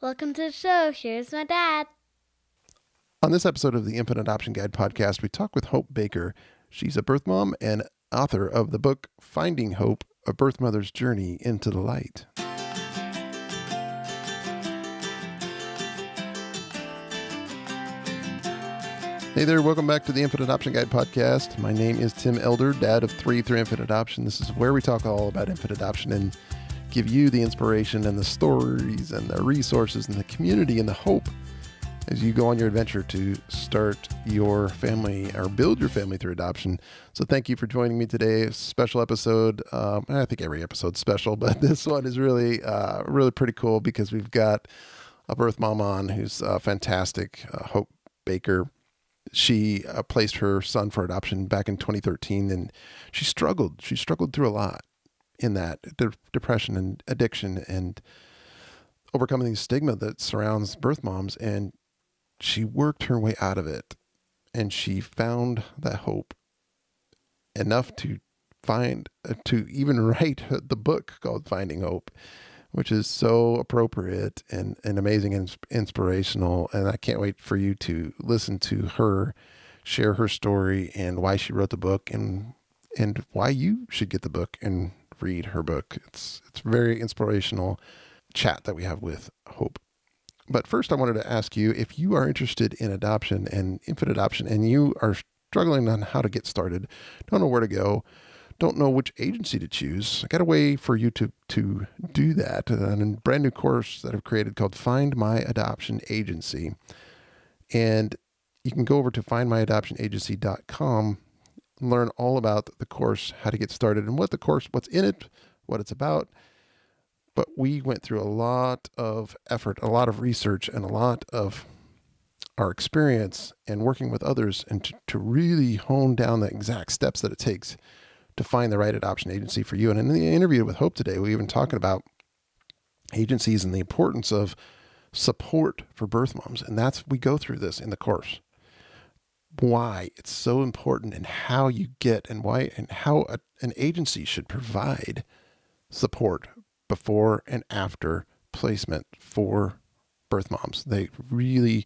Welcome to the show. Here's my dad. On this episode of the Infant Adoption Guide podcast, we talk with Hope Baker. She's a birth mom and author of the book Finding Hope, A Birthmother's Journey into the Light. Hey there, welcome back to the Infant Adoption Guide podcast. My name is Tim Elder, dad of three through infant adoption. This is where we talk all about infant adoption and give you the inspiration and the stories and the resources and the community and the hope as you go on your adventure to start your family or build your family through adoption. So thank you for joining me today. Special episode. I think every episode's special, but this one is really pretty cool because we've got a birth mom on who's fantastic, Hope Baker. She placed her son for adoption back in 2013, and she struggled. She struggled through a lot in that depression and addiction and overcoming the stigma that surrounds birth moms. And she worked her way out of it, and she found that hope enough to even write the book called Finding Hope, which is so appropriate and amazing and inspirational. And I can't wait for you to listen to her share her story and why she wrote the book and why you should get the book and read her book. It's very inspirational chat that we have with Hope. But first, I wanted to ask you, if you are interested in adoption and infant adoption and you are struggling on how to get started, don't know where to go, don't know which agency to choose, I got a way for you to do that. A brand new course that I've created called Find My Adoption Agency. And you can go over to findmyadoptionagency.com, learn all about the course, how to get started, and what's in it, what it's about. But we went through a lot of effort, a lot of research, and a lot of our experience and working with others and to really hone down the exact steps that it takes to find the right adoption agency for you. And in the interview with Hope today, we even talking about agencies and the importance of support for birth moms. And we go through this in the course. Why it's so important and how you get and why and how an agency should provide support before and after placement for birth moms. They really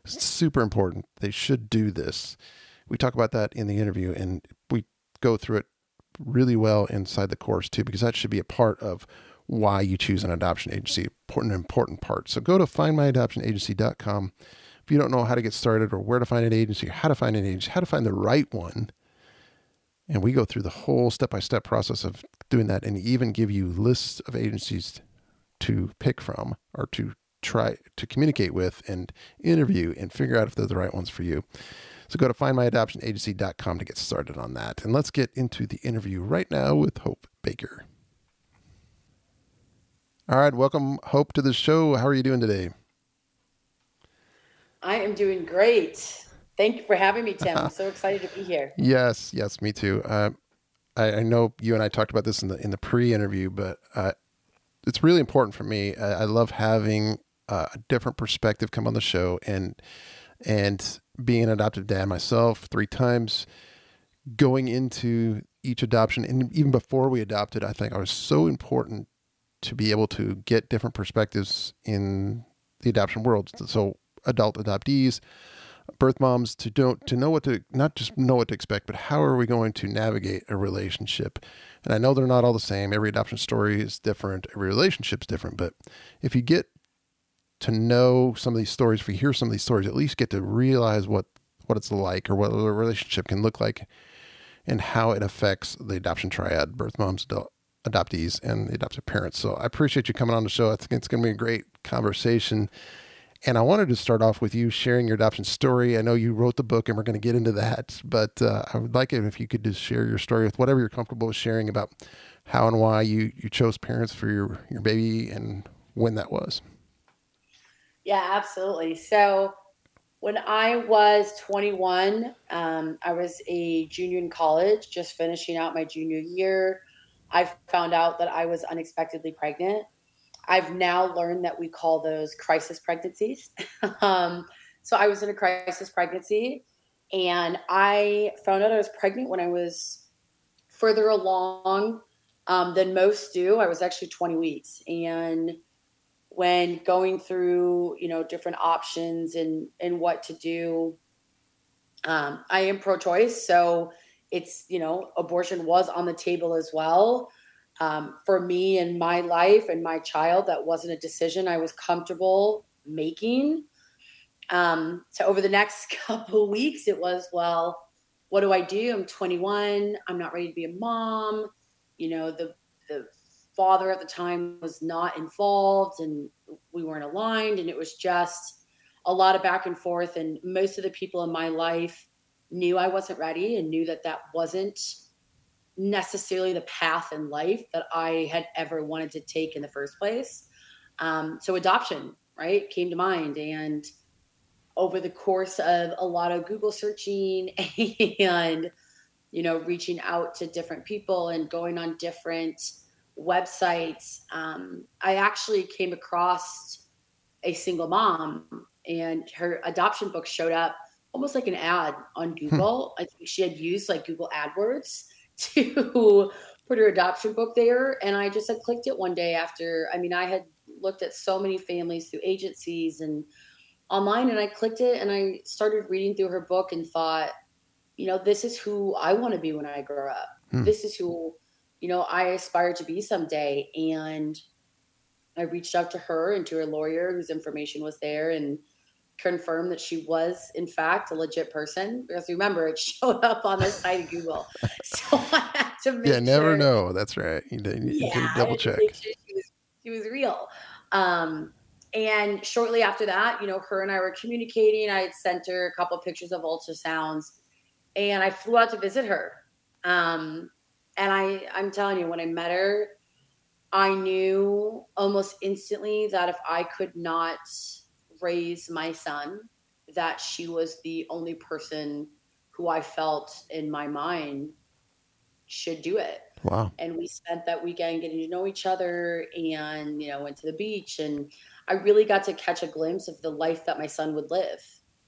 super important. They should do this. We talk about that in the interview, and we go through it really well inside the course too, because that should be a part of why you choose an adoption agency, important part. So go to findmyadoptionagency.com. If you don't know how to get started or where to find an agency, how to find the right one. And we go through the whole step-by-step process of doing that and even give you lists of agencies to pick from or to try to communicate with and interview and figure out if they're the right ones for you. So go to findmyadoptionagency.com to get started on that. And let's get into the interview right now with Hope Baker. All right, welcome, Hope, to the show. How are you doing today? I am doing great. Thank you for having me, Tim. I'm so excited to be here. Yes, me too. I know you and I talked about this in the pre-interview, but it's really important for me. I love having a different perspective come on the show, and being an adoptive dad myself 3 times, going into each adoption, and even before we adopted, I think I was so important to be able to get different perspectives in the adoption world. So adult adoptees, birth moms, to know what to, not just know what to expect, but how are we going to navigate a relationship? And I know they're not all the same. Every adoption story is different. Every relationship's different. But if you get to know some of these stories, if you hear some of these stories, at least get to realize what it's like or what a relationship can look like and how it affects the adoption triad, birth moms, adoptees, and the adoptive parents. So I appreciate you coming on the show. I think it's going to be a great conversation. And I wanted to start off with you sharing your adoption story. I know you wrote the book and we're going to get into that, but I would like it if you could just share your story with whatever you're comfortable with sharing about how and why you chose parents for your baby and when that was. Yeah, absolutely. So when I was 21, I was a junior in college, just finishing out my junior year. I found out that I was unexpectedly pregnant. I've now learned that we call those crisis pregnancies. So I was in a crisis pregnancy, and I found out I was pregnant when I was further along than most do. I was actually 20 weeks. And when going through, different options and what to do. I am pro-choice, so it's, abortion was on the table as well. For me and my life and my child, that wasn't a decision I was comfortable making. So over the next couple of weeks, it was, well, what do I do? I'm 21. I'm not ready to be a mom. The father at the time was not involved and we weren't aligned. And it was just a lot of back and forth. And most of the people in my life knew I wasn't ready and knew that that wasn't necessarily the path in life that I had ever wanted to take in the first place. So adoption, right, came to mind. And over the course of a lot of Google searching and, reaching out to different people and going on different websites, I actually came across a single mom and her adoption book showed up almost like an ad on Google. I think she had used like Google AdWords to put her adoption book there. And I just had clicked it one day after, I had looked at so many families through agencies and online, and I clicked it and I started reading through her book and thought, this is who I want to be when I grow up. This is who, I aspire to be someday. And I reached out to her and to her lawyer whose information was there and confirmed that she was in fact a legit person, because remember, it showed up on the site of Google. So I had to make never sure. know. That's right. You did Yeah, a double I had to check. make sure she was real. And shortly after that, her and I were communicating. I had sent her a couple of pictures of ultrasounds and I flew out to visit her. And I'm telling you, when I met her, I knew almost instantly that if I could not raise my son, that she was the only person who I felt in my mind should do it. Wow. And we spent that weekend getting to know each other and, went to the beach. And I really got to catch a glimpse of the life that my son would live.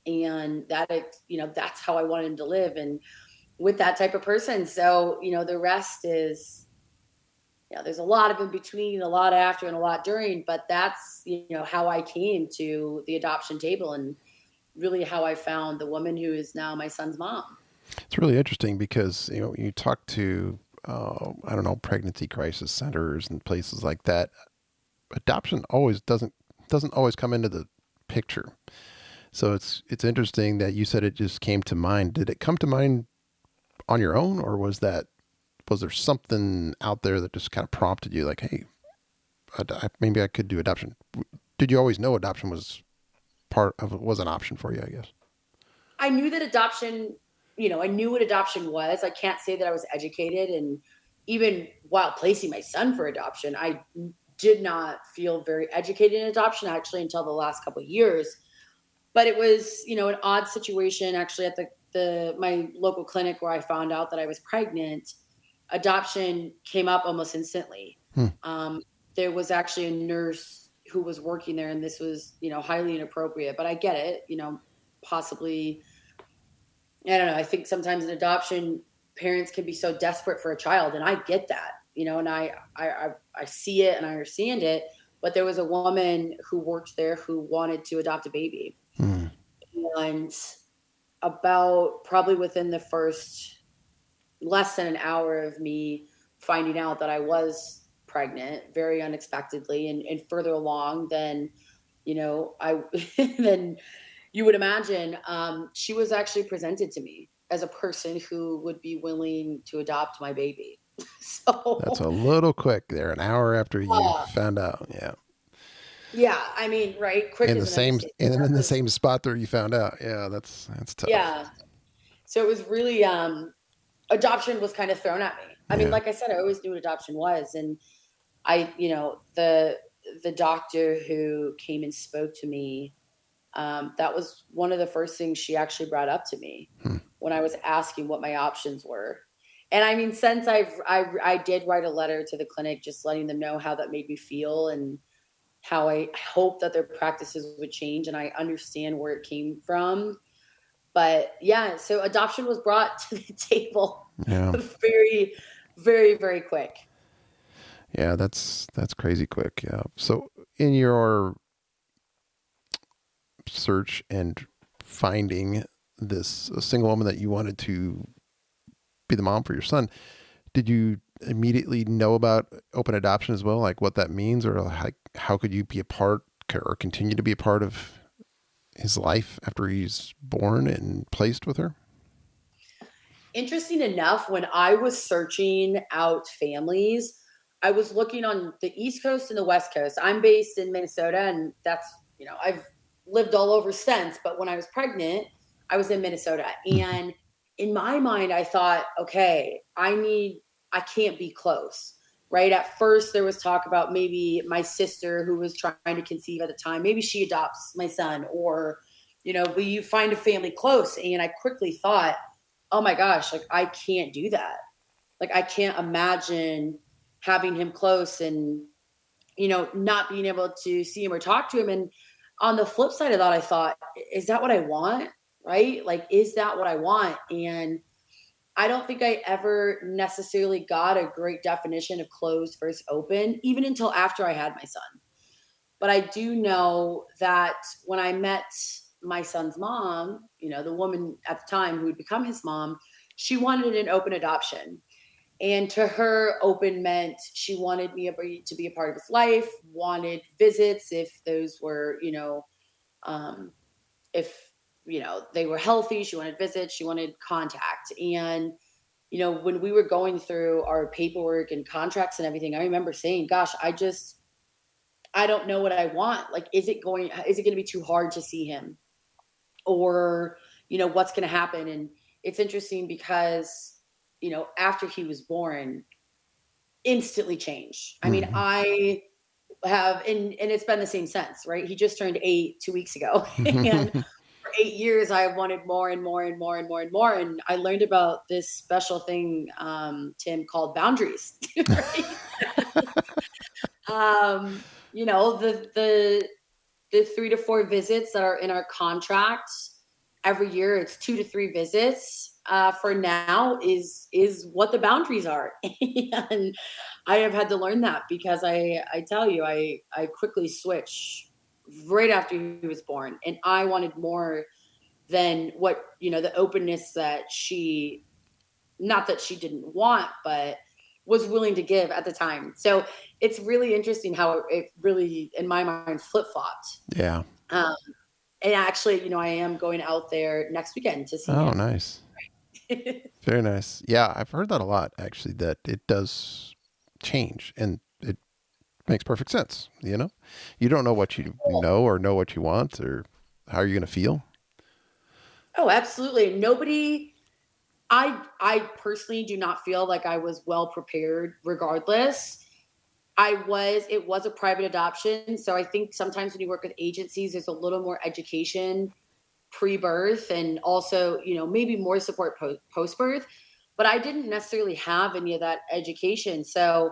And that's how I wanted him to live. And with that type of person. So, the rest is, there's a lot of in between, a lot after and a lot during, but that's, how I came to the adoption table and really how I found the woman who is now my son's mom. It's really interesting because, you talk to, I don't know, pregnancy crisis centers and places like that. Adoption always doesn't always come into the picture. So it's interesting that you said it just came to mind. Did it come to mind on your own, or was there something out there that just kind of prompted you, like, hey, maybe I could do adoption? Did you always know adoption was an option for you, I guess? I knew that adoption, I knew what adoption was. I can't say that I was educated. And even while placing my son for adoption, I did not feel very educated in adoption actually until the last couple of years. But it was, an odd situation actually at my local clinic where I found out that I was pregnant. Adoption came up almost instantly. There was actually a nurse who was working there, and this was, highly inappropriate, but I get it, possibly. I don't know. I think sometimes in adoption, parents can be so desperate for a child, and I get that, and I see it and I understand it. But there was a woman who worked there who wanted to adopt a baby. And about probably within the first less than an hour of me finding out that I was pregnant very unexpectedly and further along than, than you would imagine, she was actually presented to me as a person who would be willing to adopt my baby. So that's a little quick there, an hour after you found out. Yeah. Yeah, right. Quick In the is an same, understatement. and in the same spot that you found out. Yeah, that's tough. Yeah. So it was really, adoption was kind of thrown at me. Like I said, I always knew what adoption was. And the doctor who came and spoke to me, that was one of the first things she actually brought up to me when I was asking what my options were. And since I did write a letter to the clinic, just letting them know how that made me feel and how I hope that their practices would change, and I understand where it came from. But yeah, so adoption was brought to the table very, very, very quick. Yeah, that's crazy quick. Yeah. So in your search and finding this single woman that you wanted to be the mom for your son, did you immediately know about open adoption as well? Like what that means, or like how could you be a part or continue to be a part of his life after he's born and placed with her? Interesting enough, when I was searching out families, I was looking on the East Coast and the West Coast. I'm based in Minnesota, and that's, I've lived all over since. But when I was pregnant, I was in Minnesota. And in my mind, I thought, okay, I can't be close, right? At first, there was talk about maybe my sister who was trying to conceive at the time, maybe she adopts my son, or, will you find a family close? And I quickly thought, oh my gosh, like I can't do that. Like I can't imagine having him close and, not being able to see him or talk to him. And on the flip side of that, I thought, is that what I want? Right? Like, is that what I want? And I don't think I ever necessarily got a great definition of closed versus open, even until after I had my son. But I do know that when I met my son's mom, the woman at the time who would become his mom, she wanted an open adoption. And to her, open meant she wanted me to be a part of his life, wanted visits if those were, if, they were healthy, she wanted visits, she wanted contact. And, when we were going through our paperwork and contracts and everything, I remember saying, gosh, I don't know what I want. Like, is it going to be too hard to see him? Or, what's going to happen? And it's interesting because, after he was born, instantly changed. I mean, I have, and it's been the same since, right? He just turned 8 2 weeks ago. And for 8 years, I wanted more and more and more and more and more. And I learned about this special thing, Tim, called boundaries, right? The 3 to 4 visits that are in our contract every year, it's 2 to 3 visits for now is what the boundaries are. And I have had to learn that because I tell you, I quickly switched right after he was born, and I wanted more than what, the openness that not that she didn't want, but was willing to give at the time. So it's really interesting how it really, in my mind, flip-flopped. Yeah. And actually, I am going out there next weekend to see Oh, him. nice. Very nice. Yeah, I've heard that a lot, actually, that it does change, and it makes perfect sense. You don't know what you know or know what you want or how are you going to feel. Oh, absolutely. I personally do not feel like I was well prepared regardless. It was a private adoption. So I think sometimes when you work with agencies, there's a little more education pre-birth and also, maybe more support post-birth. But I didn't necessarily have any of that education. So,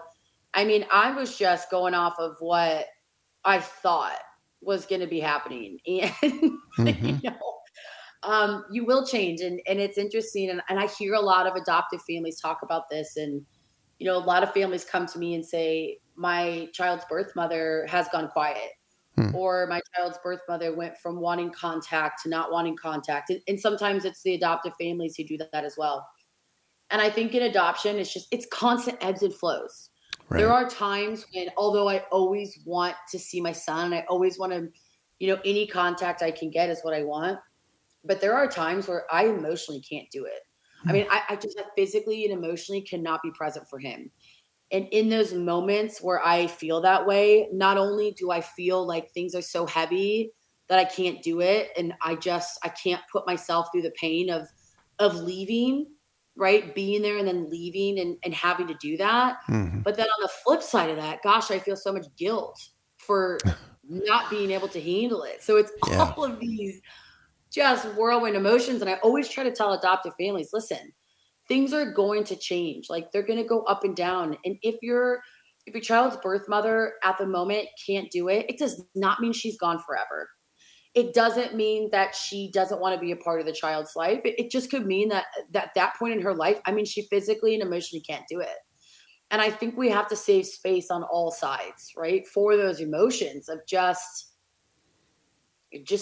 I mean, I was just going off of what I thought was going to be happening. And, you will change. And it's interesting. And I hear a lot of adoptive families talk about this. And, a lot of families come to me and say, my child's birth mother has gone quiet. Or my child's birth mother went from wanting contact to not wanting contact. And sometimes it's the adoptive families who do that as well. And I think in adoption, it's constant ebbs and flows. Right. There are times when, although I always want to see my son, I always want to, any contact I can get is what I want. But there are times where I emotionally can't do it. I mean, I just physically and emotionally cannot be present for him. And in those moments where I feel that way, not only do I feel like things are so heavy that I can't do it, and I can't put myself through the pain of leaving, right? Being there and then leaving and having to do that. But then on the flip side of that, gosh, I feel so much guilt for not being able to handle it. So it's all of these just whirlwind emotions. And I always try to tell adoptive families, listen, things are going to change. Like they're going to go up and down. And if your child's birth mother at the moment can't do it, it does not mean she's gone forever. It doesn't mean that she doesn't want to be a part of the child's life. It just could mean that at that point in her life, I mean, she physically and emotionally can't do it. And I think we have to save space on all sides, right? For those emotions of just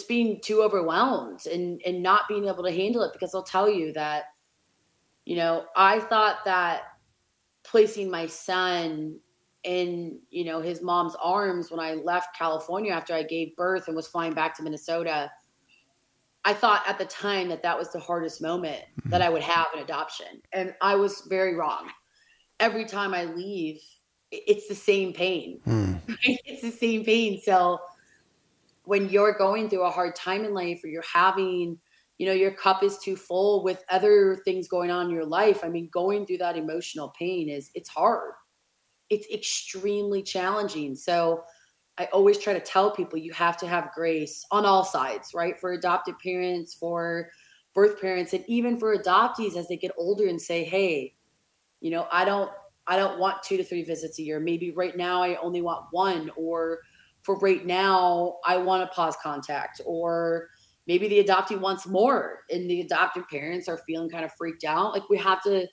being too overwhelmed and not being able to handle it. Because I'll tell you that, I thought that placing my son in, his mom's arms when I left California after I gave birth and was flying back to Minnesota, I thought at the time that that was the hardest moment that I would have in adoption. And I was very wrong. Every time I leave, it's the same pain. Right? It's the same pain. So when you're going through a hard time in life, or you're having, your cup is too full with other things going on in your life, I mean, going through that emotional pain it's hard. It's extremely challenging. So I always try to tell people you have to have grace on all sides, right? For adopted parents, for birth parents, and even for adoptees as they get older and say, hey, I don't want 2 to 3 visits a year. Maybe right now I only want one, or for right now I want to pause contact, or maybe the adoptee wants more and the adopted parents are feeling kind of freaked out. Like, we have to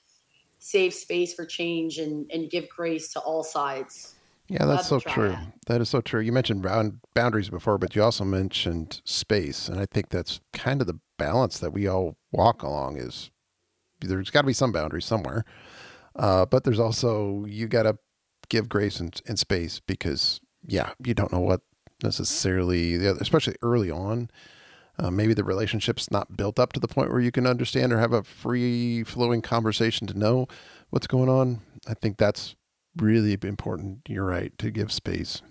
save space for change and give grace to all sides. Yeah, that's Of the so true. triad. That is so true. You mentioned boundaries before, but you also mentioned space. And I think that's kind of the balance that we all walk along is there's got to be some boundaries somewhere. But there's also, you got to give grace and space because, yeah, you don't know what necessarily, especially early on, maybe the relationship's not built up to the point where you can understand or have a free flowing conversation to know what's going on. I think that's really important. You're right, to give space.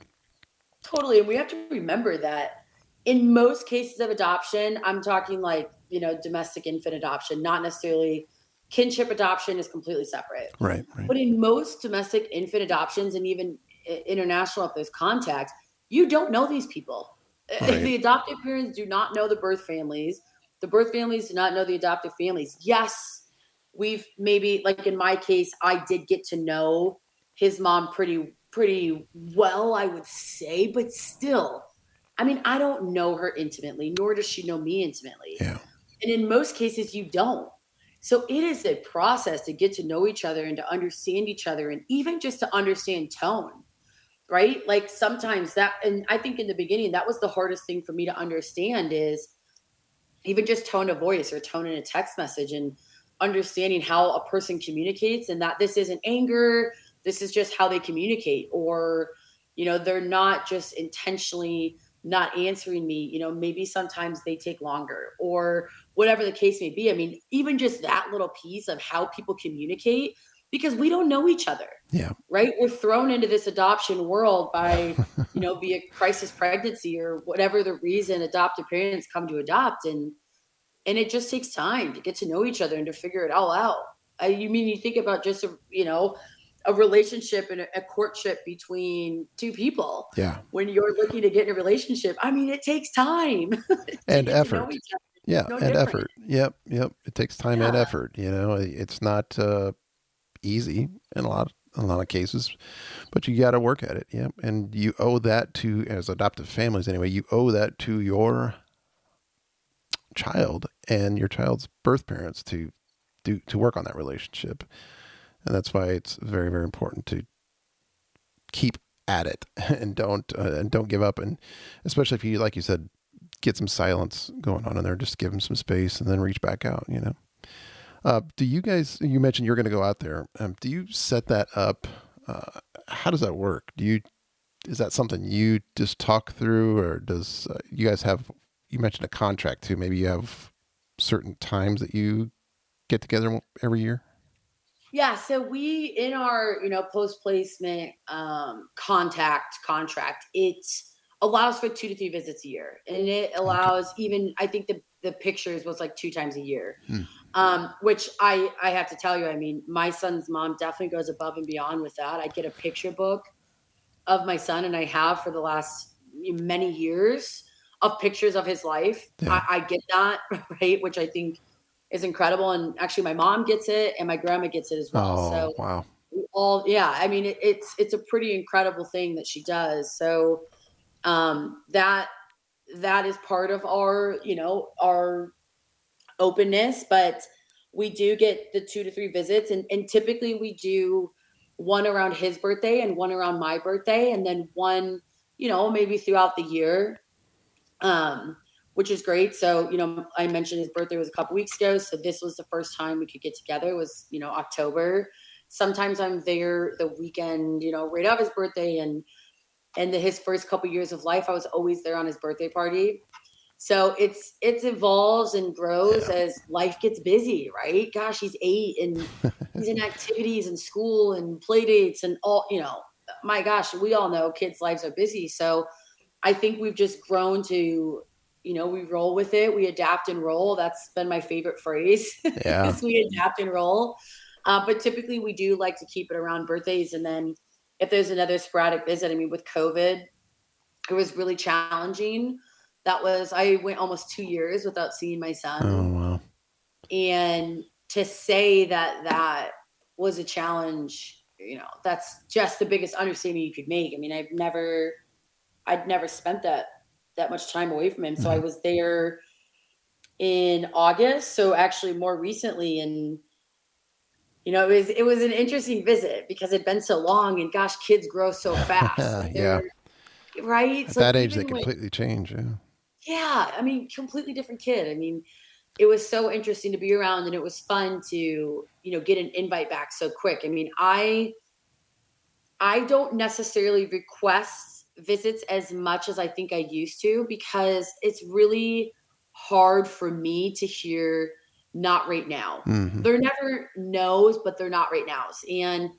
Totally. And we have to remember that in most cases of adoption, I'm talking like, domestic infant adoption, not necessarily kinship adoption, is completely separate. Right, right, But in most domestic infant adoptions, and even international, if there's contact, you don't know these people. right. The adoptive parents do not know the birth families. The birth families do not know the adoptive families. Yes, we've maybe, like in my case, I did get to know his mom pretty well, I would say, but still, I mean, I don't know her intimately, nor does she know me intimately. Yeah. And in most cases, you don't. So it is a process to get to know each other and to understand each other, and even just to understand tone, right? Like sometimes that, and I think in the beginning, that was the hardest thing for me to understand, is even just tone of voice or tone in a text message, and understanding how a person communicates, and that this isn't anger, this is just how they communicate. Or, they're not just intentionally not answering me, maybe sometimes they take longer, or whatever the case may be. I mean, even just that little piece of how people communicate, because we don't know each other. Yeah. Right? We're thrown into this adoption world by, via crisis pregnancy or whatever the reason adoptive parents come to adopt. And it just takes time to get to know each other and to figure it all out. You think about just a relationship and a courtship between two people. Yeah. When you're looking to get in a relationship, I mean, it takes time to And get to know effort. each other. Yeah. No And different. effort. Yep. Yep. It takes time and Yeah. effort. It's not easy in a lot of cases, but you got to work at it. Yeah. And you owe that to, as adoptive families anyway, you owe that to your child and your child's birth parents to work on that relationship. And that's why it's very, very important to keep at it and don't give up. And especially if you, like you said, get some silence going on in there, just give them some space and then reach back out. Do you guys, you mentioned you're going to go out there. Do you set that up? How does that work? Is that something you just talk through, or does you guys have, you mentioned a contract too. Maybe you have certain times that you get together every year? Yeah, so we, in our, post placement contract, it allows for 2 to 3 visits a year, and it Okay. allows, even, I think the pictures was like 2 times a year, Hmm. which I have to tell you, I mean, my son's mom definitely goes above and beyond with that. I get a picture book of my son, and I have for the last many years, of pictures of his life. Yeah. I get that, right, which I think is incredible. And actually, my mom gets it, and my grandma gets it as well. Oh, So wow. we all, yeah, I mean, it's a pretty incredible thing that she does. So that is part of our openness, but we do get the 2 to 3 visits, and typically we do one around his birthday and one around my birthday, and then one, maybe throughout the year, which is great. So, I mentioned his birthday was a couple weeks ago. So this was the first time we could get together. It was, October. Sometimes I'm there the weekend, right of his birthday, and his first couple years of life, I was always there on his birthday party. So it evolves and grows as life gets busy, right? Gosh, he's 8 and he's in activities and school and play dates and all, my gosh, we all know kids' lives are busy. So I think we've just grown to, we roll with it. We adapt and roll. That's been my favorite phrase. Yeah. is we adapt and roll. But typically we do like to keep it around birthdays. And then if there's another sporadic visit, I mean, with COVID, it was really challenging. I went almost 2 years without seeing my son. Oh, wow. And to say that was a challenge, that's just the biggest understatement you could make. I mean, I'd never spent that much time away from him. So I was there in August. So actually more recently, and it was an interesting visit because it'd been so long, and gosh, kids grow so fast. Yeah. Right. At that age, they completely change. Yeah. Yeah. I mean, completely different kid. I mean, it was so interesting to be around, and it was fun to, get an invite back so quick. I mean, I don't necessarily request visits as much as I think I used to, because it's really hard for me to hear not right now. Mm-hmm. They're never no's, but they're not right now's. And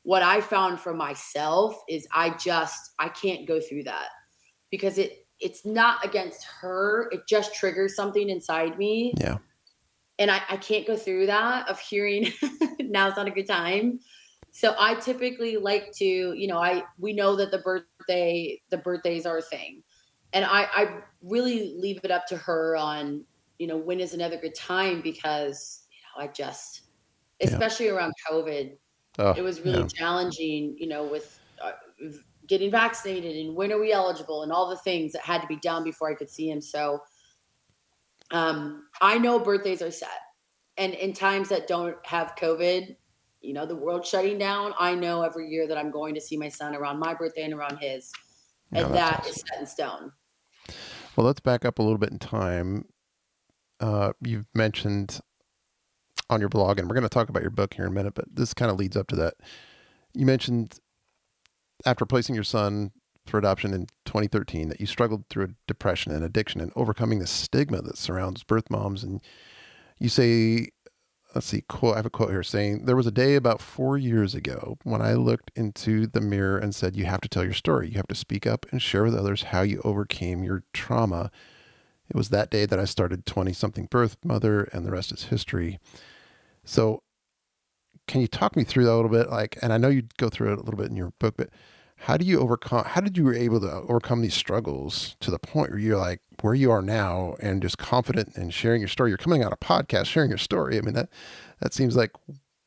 what I found for myself is I can't go through that, because it's not against her. It just triggers something inside me. Yeah. And I can't go through that of hearing now's not a good time. So I typically like to, we know that the birthdays are a thing. And I really leave it up to her on, when is another good time, because, especially around COVID, it was really challenging, with getting vaccinated and when are we eligible and all the things that had to be done before I could see him. So I know birthdays are set, and in times that don't have COVID, the world shutting down, I know every year that I'm going to see my son around my birthday and around his, and that awesome. Is set in stone. Well, let's back up a little bit in time. You've mentioned on your blog, and we're going to talk about your book here in a minute, but this kind of leads up to that. You mentioned after placing your son for adoption in 2013 that you struggled through a depression and addiction and overcoming the stigma that surrounds birth moms. And you say, let's see, quote, I have a quote here saying, "There was a day about 4 years ago when I looked into the mirror and said, you have to tell your story. You have to speak up and share with others how you overcame your trauma. It was that day that I started 20-something Birthmother, and the rest is history." So can you talk me through that a little bit? And I know you go through it a little bit in your book, but how did you were able to overcome these struggles to the point where you're like where you are now and just confident in sharing your story? You're coming out a podcast, sharing your story. I mean, that seems like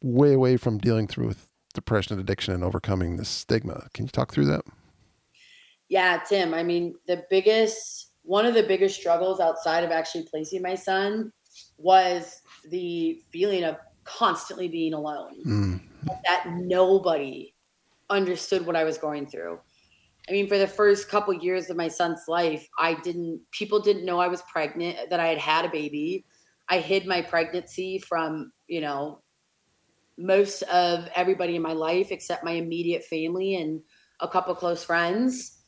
way away from dealing through with depression and addiction and overcoming the stigma. Can you talk through that? Yeah, Tim, I mean, one of the biggest struggles outside of actually placing my son was the feeling of constantly being alone, that nobody understood what I was going through. I mean, for the first couple of years of my son's life, people didn't know I was pregnant, that I had a baby. I hid my pregnancy from, most of everybody in my life except my immediate family and a couple close friends,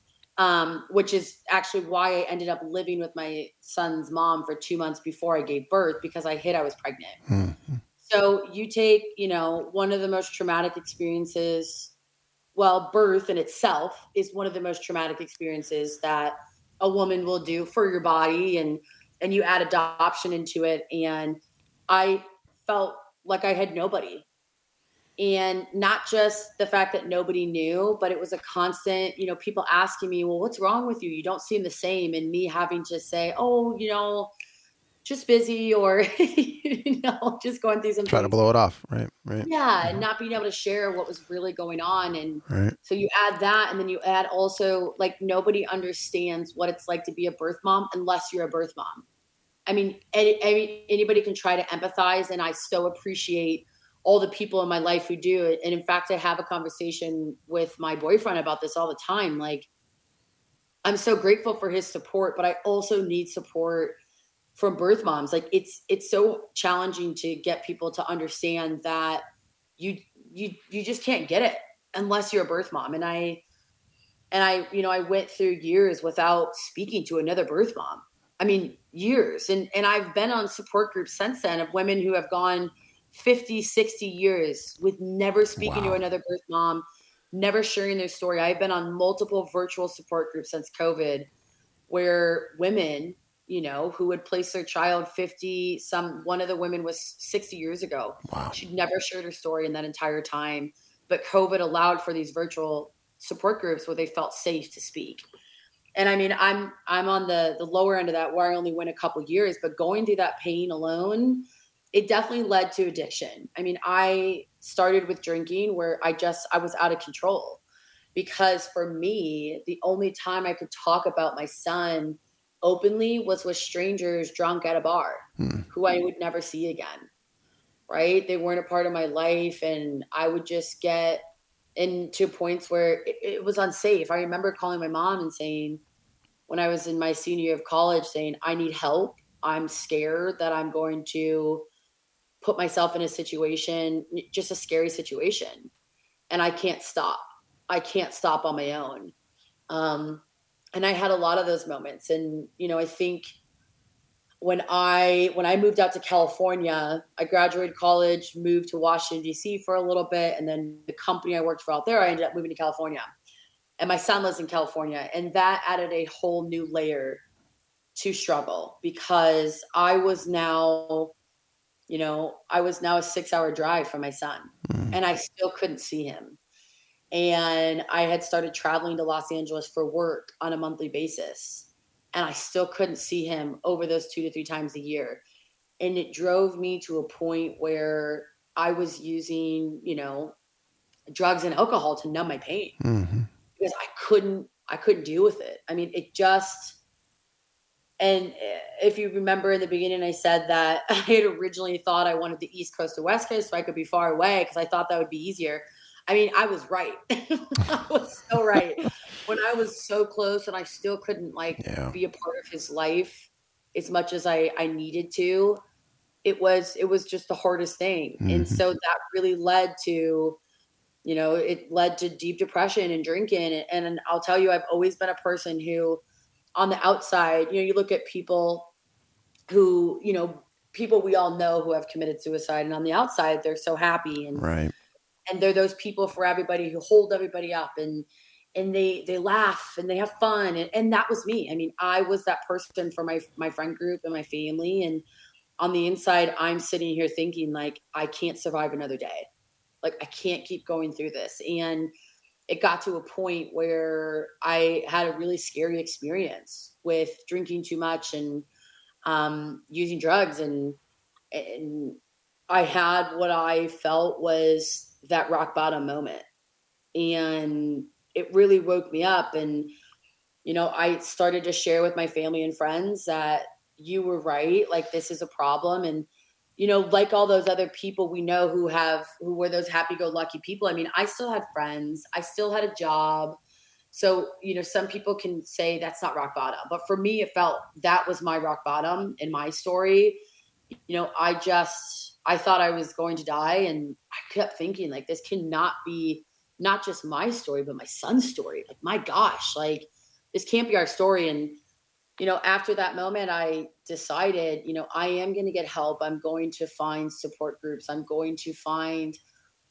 which is actually why I ended up living with my son's mom for 2 months before I gave birth, because I hid I was pregnant. Mm-hmm. So you take, one of the most traumatic experiences. Well, birth in itself is one of the most traumatic experiences that a woman will do for your body, and you add adoption into it. And I felt like I had nobody, and not just the fact that nobody knew, but it was a constant, people asking me, well, what's wrong with you? You don't seem the same. And me having to say, oh, just busy, or, just going through some Try to blow it off. Right. Yeah. And not being able to share what was really going on. And so you add that, and then you add also, like, nobody understands what it's like to be a birth mom unless you're a birth mom. I mean, anybody can try to empathize, and I so appreciate all the people in my life who do it. And in fact, I have a conversation with my boyfriend about this all the time. Like, I'm so grateful for his support, but I also need support from birth moms. Like, it's so challenging to get people to understand that you just can't get it unless you're a birth mom. And I went through years without speaking to another birth mom. I mean, years. And I've been on support groups since then of women who have gone 50, 60 years with never speaking to another birth mom, never sharing their story. I've been on multiple virtual support groups since COVID where women, who would place their child 50, one of the women was 60 years ago. Wow. She'd never shared her story in that entire time. But COVID allowed for these virtual support groups where they felt safe to speak. And I mean, I'm on the lower end of that where I only went a couple years, but going through that pain alone, it definitely led to addiction. I mean, I started with drinking where I was out of control because for me, the only time I could talk about my son openly was with strangers drunk at a bar who I would never see again. Right. They weren't a part of my life. And I would just get into points where it was unsafe. I remember calling my mom and saying, when I was in my senior year of college, saying, I need help. I'm scared that I'm going to put myself in a situation, just a scary situation. And I can't stop. I can't stop on my own. And I had a lot of those moments. And, I think when I moved out to California, I graduated college, moved to Washington, D.C. for a little bit. And then the company I worked for out there, I ended up moving to California. And my son lives in California. And that added a whole new layer to struggle because I was now a 6-hour drive from my son and I still couldn't see him. And I had started traveling to Los Angeles for work on a monthly basis. And I still couldn't see him over those 2 to 3 times a year. And it drove me to a point where I was using, drugs and alcohol to numb my pain because I couldn't deal with it. I mean, and if you remember in the beginning, I said that I had originally thought I wanted the East Coast to West Coast so I could be far away because I thought that would be easier. I mean, I was right. I was so right. When I was so close and I still couldn't be a part of his life as much as I needed to, it was just the hardest thing. And so that really led to, it led to deep depression and drinking. And I'll tell you, I've always been a person who on the outside, you look at people who, people we all know who have committed suicide, and on the outside, they're so happy. And right. And they're those people for everybody who hold everybody up and they laugh and they have fun. And that was me. I mean, I was that person for my friend group and my family. And on the inside, I'm sitting here thinking like, I can't survive another day. Like I can't keep going through this. And it got to a point where I had a really scary experience with drinking too much and using drugs. And I had what I felt was that rock bottom moment. And it really woke me up. And, I started to share with my family and friends that you were right. Like this is a problem. And, like all those other people we know who were those happy-go-lucky people. I mean, I still had friends. I still had a job. So, some people can say that's not rock bottom. But for me, it felt that was my rock bottom in my story. I thought I was going to die. And I kept thinking like, this cannot be not just my story, but my son's story. Like, my gosh, like this can't be our story. And, after that moment, I decided, I am going to get help. I'm going to find support groups. I'm going to find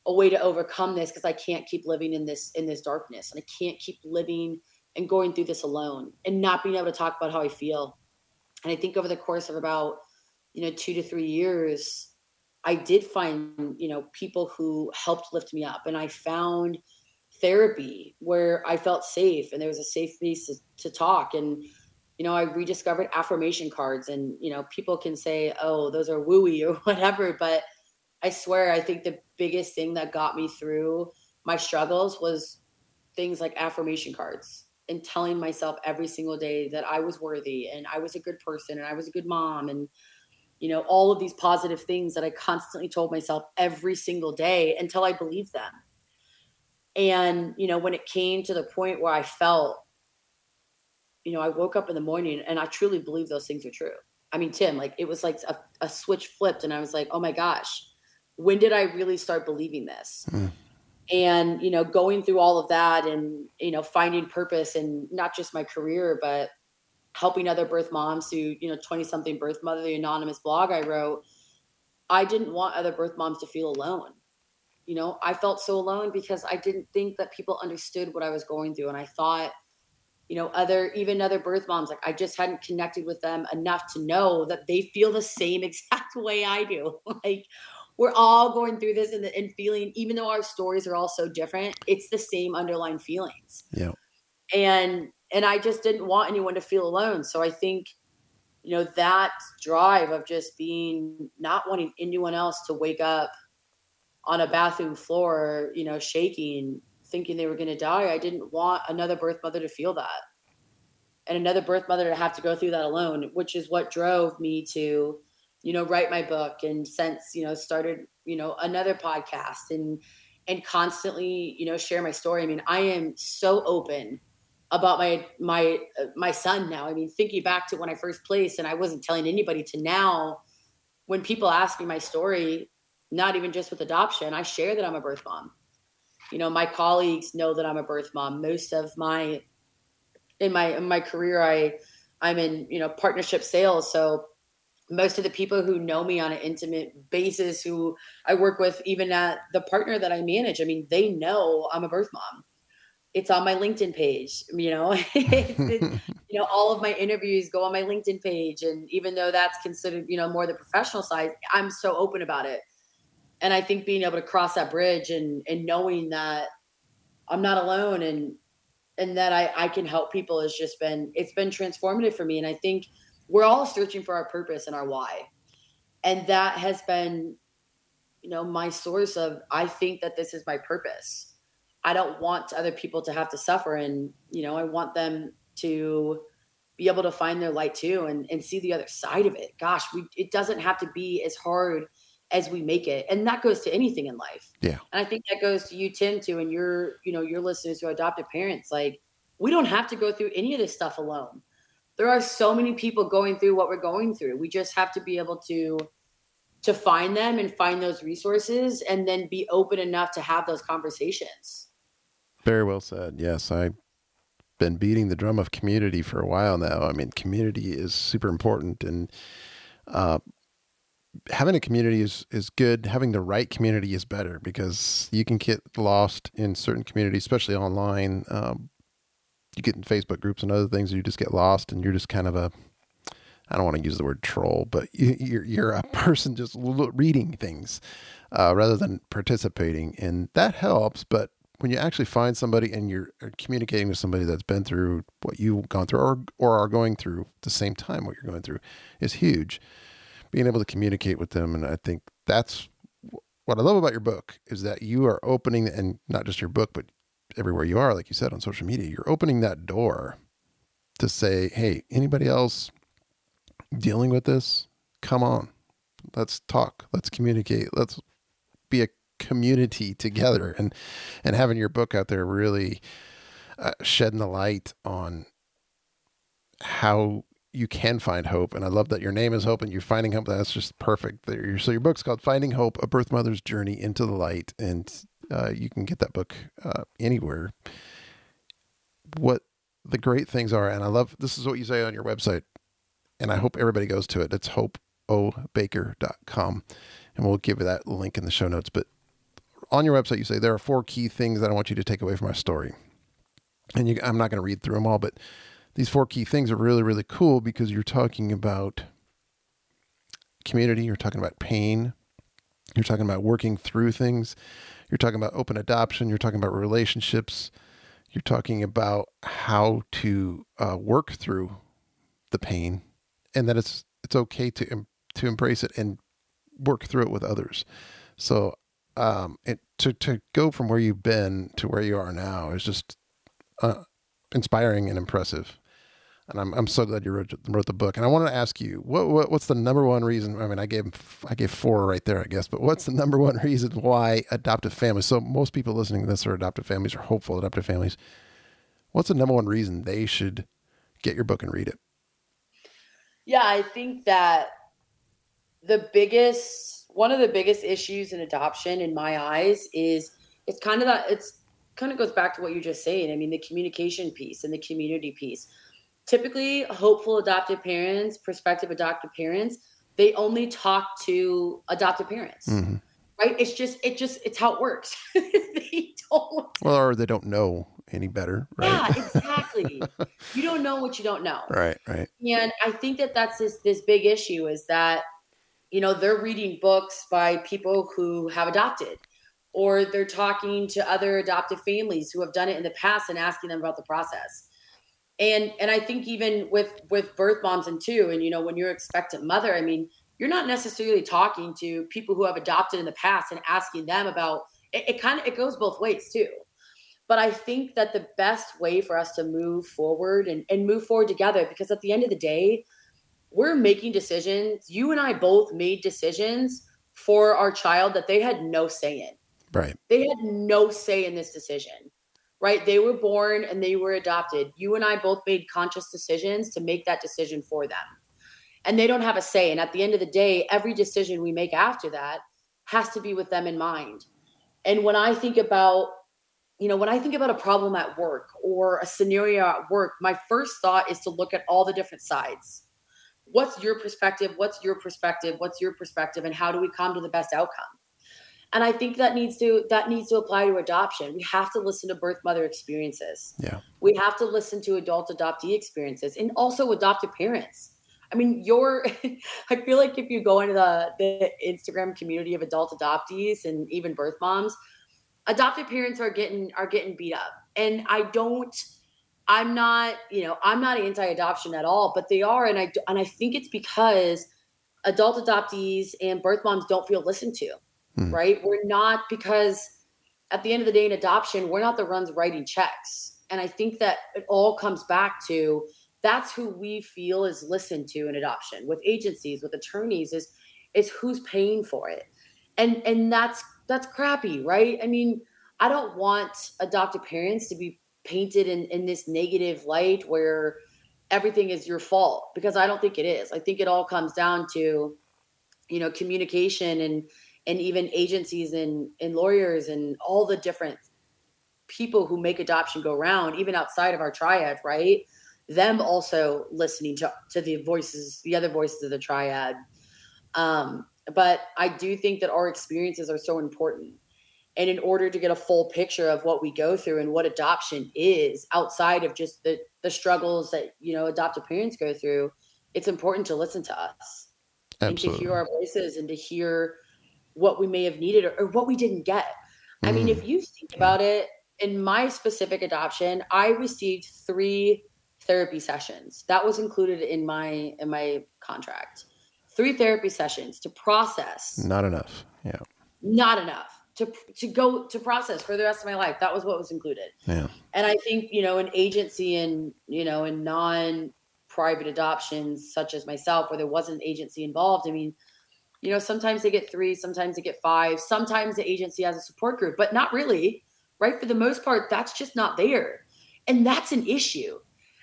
a way to overcome this because I can't keep living in this darkness. And I can't keep living and going through this alone and not being able to talk about how I feel. And I think over the course of about, 2 to 3 years, I did find, people who helped lift me up. And I found therapy where I felt safe and there was a safe place to talk. And, I rediscovered affirmation cards and, people can say, oh, those are wooey or whatever. But I swear, I think the biggest thing that got me through my struggles was things like affirmation cards and telling myself every single day that I was worthy and I was a good person and I was a good mom. And, all of these positive things that I constantly told myself every single day until I believed them. And, when it came to the point where I felt, I woke up in the morning and I truly believe those things are true. I mean, Tim, like it was like a switch flipped and I was like, oh my gosh, when did I really start believing this? And, going through all of that and, finding purpose in not just my career, but helping other birth moms through, 20 something Birthmother, the anonymous blog I wrote. I didn't want other birth moms to feel alone. I felt so alone because I didn't think that people understood what I was going through. And I thought, other birth moms, like I just hadn't connected with them enough to know that they feel the same exact way I do. Like we're all going through this and feeling, even though our stories are all so different, it's the same underlying feelings. Yeah. And I just didn't want anyone to feel alone. So I think, that drive of just not wanting anyone else to wake up on a bathroom floor, shaking, thinking they were going to die. I didn't want another birth mother to feel that and another birth mother to have to go through that alone, which is what drove me to, write my book and since, started, another podcast and constantly, share my story. I mean, I am so open about my son now. I mean, thinking back to when I first placed and I wasn't telling anybody to now, when people ask me my story, not even just with adoption, I share that I'm a birth mom. My colleagues know that I'm a birth mom. Most of in my career, I'm in, partnership sales. So most of the people who know me on an intimate basis, who I work with, even at the partner that I manage, I mean, they know I'm a birth mom. It's on my LinkedIn page, all of my interviews go on my LinkedIn page. And even though that's considered, more the professional side, I'm so open about it. And I think being able to cross that bridge and knowing that I'm not alone and that I can help people it's been transformative for me. And I think we're all searching for our purpose and our why. And that has been, my source of, I think that this is my purpose. I don't want other people to have to suffer. And, I want them to be able to find their light too and see the other side of it. Gosh, it doesn't have to be as hard as we make it. And that goes to anything in life. Yeah. And I think that goes to you, Tim, too, and your listeners who are adopted parents. Like, we don't have to go through any of this stuff alone. There are so many people going through what we're going through. We just have to be able to find them and find those resources and then be open enough to have those conversations. Very well said. Yes, I've been beating the drum of community for a while now. I mean, community is super important, and having a community is good. Having the right community is better because you can get lost in certain communities, especially online. You get in Facebook groups and other things, and you just get lost, and you're just kind of I don't want to use the word troll, but you're a person just reading things rather than participating, and that helps. But when you actually find somebody and you're communicating with somebody that's been through what you've gone through or are going through at the same time what you're going through is huge. Being able to communicate with them. And I think that's what I love about your book is that you are opening, and not just your book, but everywhere you are, like you said, on social media, you're opening that door to say, hey, anybody else dealing with this? Come on, let's talk, let's communicate, let's be a community together. And having your book out there really shedding the light on how you can find hope. And I love that your name is Hope and you're finding hope. That's just perfect. So your book's called Finding Hope, A Birth Mother's Journey into the Light. And you can get that book anywhere. What the great things are, and I love, this is what you say on your website, and I hope everybody goes to it. It's hopeobaker.com. And we'll give you that link in the show notes. But on your website, you say there are 4 key things that I want you to take away from my story. And I'm not going to read through them all, but these 4 key things are really, really cool because you're talking about community, you're talking about pain, you're talking about working through things, you're talking about open adoption, you're talking about relationships, you're talking about how to work through the pain, and that it's okay to embrace it and work through it with others. So to go from where you've been to where you are now is just inspiring and impressive. And I'm so glad you wrote the book. And I wanted to ask you, what's the number one reason? I mean, I gave four right there, I guess. But what's the number one reason why adoptive families? So most people listening to this are adoptive families or hopeful adoptive families. What's the number one reason they should get your book and read it? Yeah, I think that one of the biggest issues in adoption in my eyes is it's kind of goes back to what you're just saying. I mean, the communication piece and the community piece. Typically, hopeful adoptive parents, prospective adoptive parents, they only talk to adoptive parents, Mm-hmm. right? It's how it works. They don't. Well, or they don't know any better, right? Yeah, exactly. You don't know what you don't know. Right. And I think that that's this big issue is that, they're reading books by people who have adopted, or they're talking to other adoptive families who have done it in the past and asking them about the process. And I think even with birth moms and when you're expectant mother, I mean, you're not necessarily talking to people who have adopted in the past and asking them about it. It goes both ways too. But I think that the best way for us to move forward and move forward together, because at the end of the day, we're making decisions. You and I both made decisions for our child that they had no say in. Right. They had no say in this decision, right? They were born and they were adopted. You and I both made conscious decisions to make that decision for them. And they don't have a say. And at the end of the day, every decision we make after that has to be with them in mind. And when I think about a problem at work or a scenario at work, my first thought is to look at all the different sides. What's your perspective? What's your perspective? What's your perspective? And how do we come to the best outcome? And I think that needs to apply to adoption. We have to listen to birth mother experiences. Yeah. We have to listen to adult adoptee experiences and also adoptive parents. I mean, I feel like if you go into the Instagram community of adult adoptees and even birth moms, adoptive parents are getting beat up. And I'm not anti-adoption at all, but they are. And I think it's because adult adoptees and birth moms don't feel listened to. Right? We're not, because at the end of the day in adoption, we're not the ones writing checks. And I think that it all comes back to that's who we feel is listened to in adoption with agencies, with attorneys is who's paying for it. And that's crappy, right? I mean, I don't want adoptive parents to be painted in this negative light where everything is your fault, because I don't think it is. I think it all comes down to, communication and even agencies and lawyers and all the different people who make adoption go round, even outside of our triad, right? Them also listening to the other voices of the triad. But I do think that our experiences are so important. And in order to get a full picture of what we go through and what adoption is outside of just the struggles that, adoptive parents go through, it's important to listen to us. Absolutely. And to hear our voices and to hear what we may have needed or what we didn't get. I mean, if you think about it, in my specific adoption, I received 3 therapy sessions. That was included in my contract. 3 therapy sessions to process. Not enough. Yeah. Not enough to go to process for the rest of my life. That was what was included. Yeah. And I think, an agency and, in non-private adoptions such as myself, where there wasn't an agency involved, I mean, sometimes they get 3, sometimes they get 5, sometimes the agency has a support group, but not really, right? For the most part, that's just not there. And that's an issue.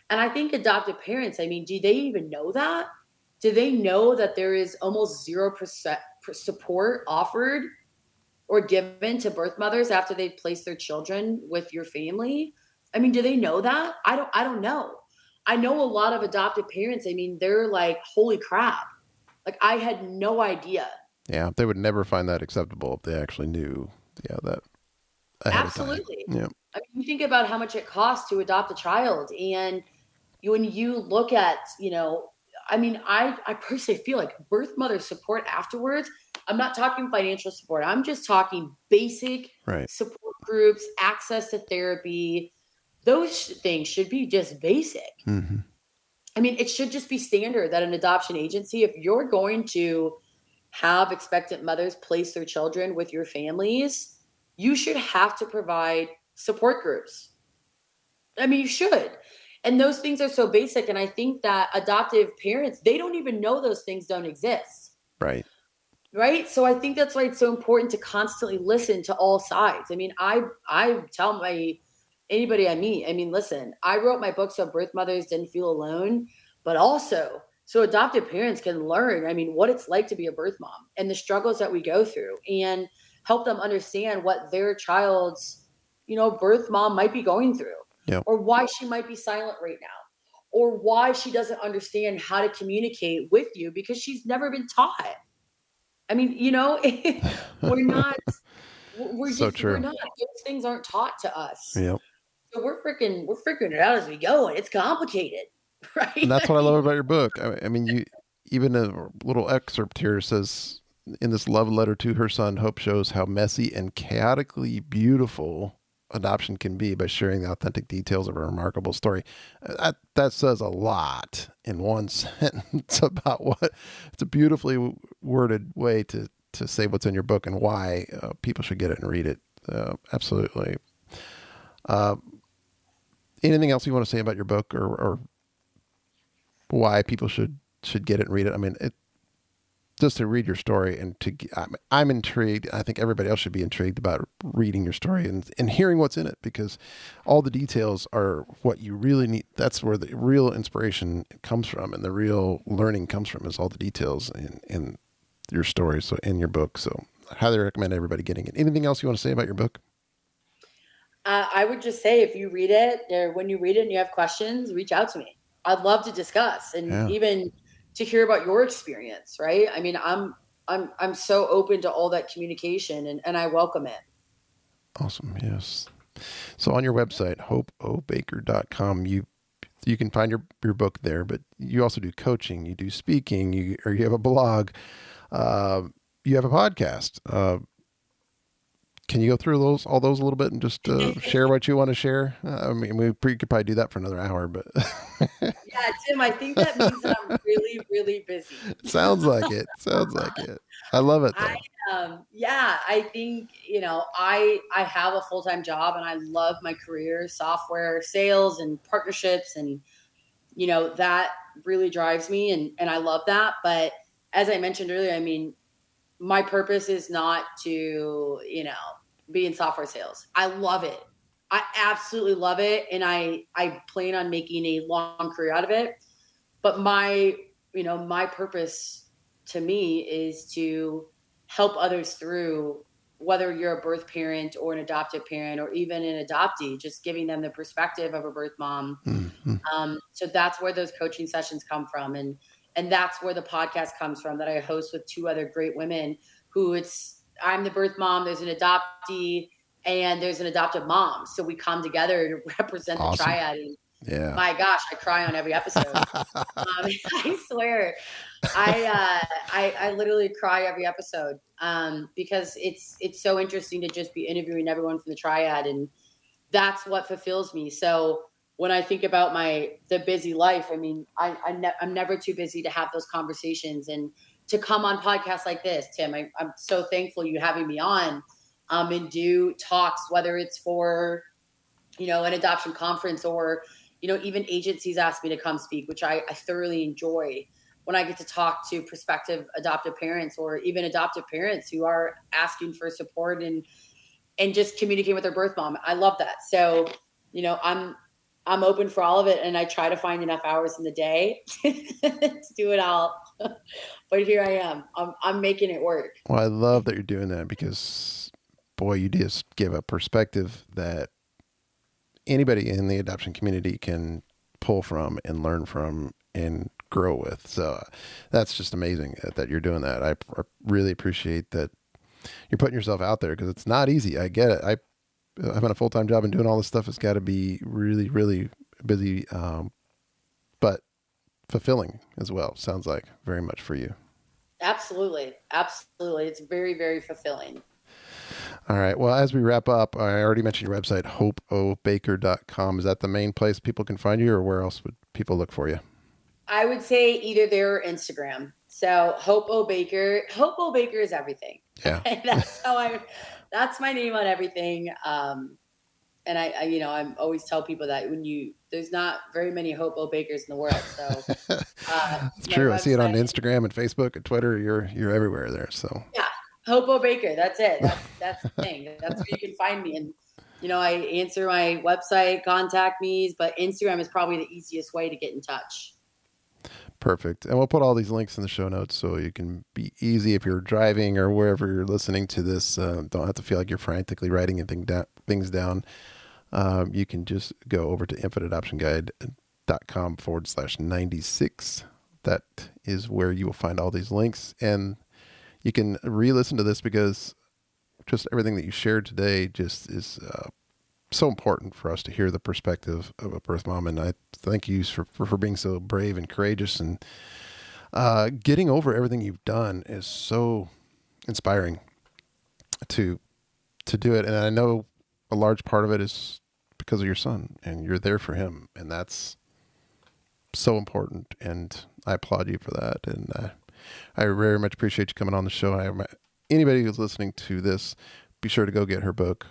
And I think adoptive parents, I mean, do they even know that? Do they know that there is almost 0% support offered or given to birth mothers after they've placed their children with your family? I mean, do they know that? I don't know. I know a lot of adoptive parents, I mean, they're like, holy crap. Like, I had no idea. Yeah, they would never find that acceptable if they actually knew, that ahead Absolutely. of time. Yeah. I mean, you think about how much it costs to adopt a child, and when you look at, I mean, I personally feel like birth mother support afterwards. I'm not talking financial support. I'm just talking basic support groups, access to therapy. Those things should be just basic. Mm-hmm. I mean, it should just be standard that an adoption agency, if you're going to have expectant mothers place their children with your families, you should have to provide support groups. I mean, you should. And those things are so basic. And I think that adoptive parents, they don't even know those things don't exist. Right. Right. So I think that's why it's so important to constantly listen to all sides. I mean, I tell anybody I meet, I mean, listen, I wrote my book so birth mothers didn't feel alone, but also so adoptive parents can learn, I mean, what it's like to be a birth mom and the struggles that we go through, and help them understand what their child's, birth mom might be going through, Yep. or why she might be silent right now, or why she doesn't understand how to communicate with you because she's never been taught. I mean, we're not, So we're true. not, those things aren't taught to us. Yep. So we're figuring it out as we go, and it's complicated, right? And that's what I love about your book. I mean, you even a little excerpt here says, in this love letter to her son, Hope shows how messy and chaotically beautiful adoption can be by sharing the authentic details of a remarkable story. That says a lot in one sentence about what it's a beautifully worded way to say what's in your book and why people should get it and read it. Absolutely. Anything else you want to say about your book, or why people should get it and read it? I mean, just to read your story and I'm intrigued. I think everybody else should be intrigued about reading your story and hearing what's in it, because all the details are what you really need. That's where the real inspiration comes from, and the real learning comes from, is all the details in your story. So in your book. So I highly recommend everybody getting it. Anything else you want to say about your book? I would just say, if you read it, or when you read it and you have questions, reach out to me. I'd love to discuss, and even to hear about your experience. Right. I mean, I'm so open to all that communication, and I welcome it. Awesome. Yes. So on your website, hopeobaker.com, you can find your book there, but you also do coaching, you do speaking, you have a blog, you have a podcast. Can you go through all those a little bit and just share what you want to share? I mean, we could probably do that for another hour, but yeah, Tim, I think that means that I'm really, really busy. Sounds like it. I love it though. I think, I have a full-time job, and I love my career, software sales and partnerships. And, that really drives me, and I love that. But as I mentioned earlier, I mean, my purpose is not to, be in software sales. I love it. I absolutely love it. And I plan on making a long career out of it. But my purpose to me is to help others through, whether you're a birth parent or an adoptive parent or even an adoptee, just giving them the perspective of a birth mom. Mm-hmm. So that's where those coaching sessions come from. And that's where the podcast comes from, that I host with two other great women who I'm the birth mom, there's an adoptee, and there's an adoptive mom. So we come together to represent the triad. And my gosh, I cry on every episode. I swear, I literally cry every episode, because it's so interesting to just be interviewing everyone from the triad, and that's what fulfills me. So when I think about the busy life, I mean, I'm never too busy to have those conversations and to come on podcasts like this, Tim. I'm so thankful you having me on, and do talks, whether it's for, an adoption conference, or, even agencies ask me to come speak, which I thoroughly enjoy, when I get to talk to prospective adoptive parents, or even adoptive parents who are asking for support and just communicating with their birth mom. I love that. So, I'm open for all of it, and I try to find enough hours in the day to do it all. But here I am. I'm making it work. Well, I love that you're doing that, because, boy, you just give a perspective that anybody in the adoption community can pull from and learn from and grow with. So that's just amazing that you're doing that. I really appreciate that you're putting yourself out there, because it's not easy. I get it. Having a full-time job and doing all this stuff has got to be really, really busy, but fulfilling as well. Sounds like very much for you. Absolutely. Absolutely. It's very, very fulfilling. All right. Well, as we wrap up, I already mentioned your website, hopeobaker.com. Is that the main place people can find you, or where else would people look for you? I would say either there or Instagram. So Hope O Baker. Hope O Baker is everything. Yeah. That's my name on everything. And And I'm always tell people that there's not very many Hope O. Bakers in the world. So It's my true. I see it on website, Instagram and Facebook and Twitter. You're everywhere there. So yeah, Hope O. Baker. That's it. That's the thing. That's where you can find me. And I answer my website, contact me, but Instagram is probably the easiest way to get in touch. perfect. And we'll put all these links in the show notes so you can be easy if you're driving or wherever you're listening to this. Don't have to feel like you're frantically writing things down. You can just go over to infiniteadoptionguide.com/96. That is where you will find all these links. And you can re-listen to this because just everything that you shared today just is so important for us to hear the perspective of a birth mom. And I thank you for being so brave and courageous, and getting over everything you've done is so inspiring to do it. And I know a large part of it is because of your son, and you're there for him, and that's so important. And I applaud you for that. And I very much appreciate you coming on the show. Anybody who's listening to this, be sure to go get her book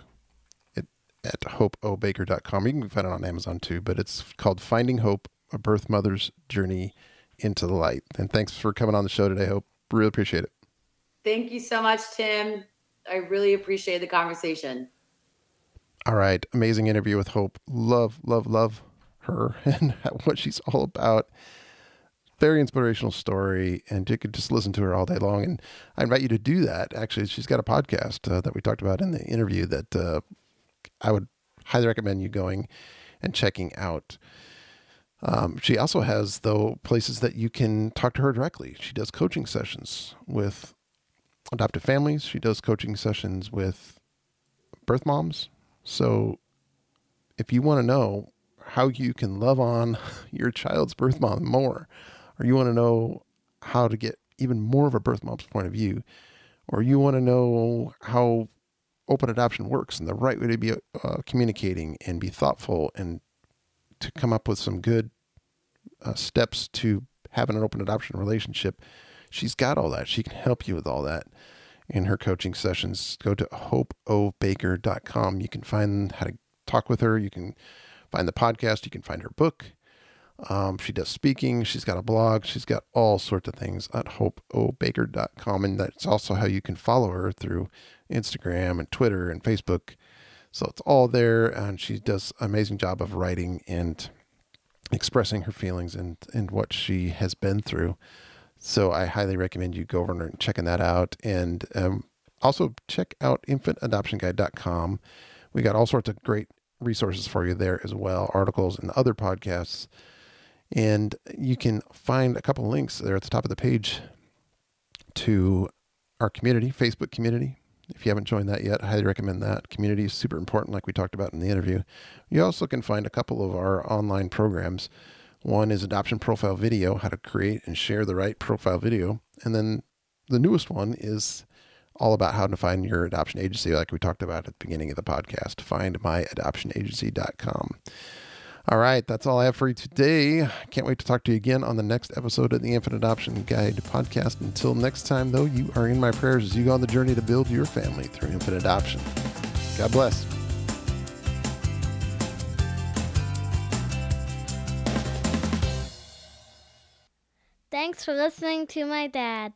at hopeobaker.com. You can find it on Amazon too, but it's called Finding Hope, A Birth Mother's Journey into the Light. And thanks for coming on the show today, Hope. Really appreciate it. Thank you so much, Tim. I really appreciate the conversation. All right. Amazing interview with Hope. Love, love, love her and what she's all about. Very inspirational story, and you could just listen to her all day long. And I invite you to do that. Actually, she's got a podcast that we talked about in the interview that I would highly recommend you going and checking out. She also has, though, places that you can talk to her directly. She does coaching sessions with adoptive families. She does coaching sessions with birth moms. So if you want to know how you can love on your child's birth mom more, or you want to know how to get even more of a birth mom's point of view, or you want to know how open adoption works and the right way to be communicating and be thoughtful and to come up with some good steps to having an open adoption relationship, she's got all that. She can help you with all that in her coaching sessions. Go to hopeobaker.com. You can find how to talk with her. You can find the podcast. You can find her book. She does speaking. She's got a blog. She's got all sorts of things at hopeobaker.com. And that's also how you can follow her through Instagram and Twitter and Facebook. So it's all there. And she does an amazing job of writing and expressing her feelings and what she has been through. So I highly recommend you go over and checking that out. And also check out infantadoptionguide.com. We got all sorts of great resources for you there as well, articles and other podcasts. And you can find a couple of links there at the top of the page to our community, Facebook community. If you haven't joined that yet, I highly recommend that. Community is super important, like we talked about in the interview. You also can find a couple of our online programs. One is Adoption Profile Video, how to create and share the right profile video. And then the newest one is all about how to find your adoption agency, like we talked about at the beginning of the podcast. Findmyadoptionagency.com. All right, that's all I have for you today. Can't wait to talk to you again on the next episode of the Infant Adoption Guide podcast. Until next time, though, you are in my prayers as you go on the journey to build your family through infant adoption. God bless. Thanks for listening to my dad.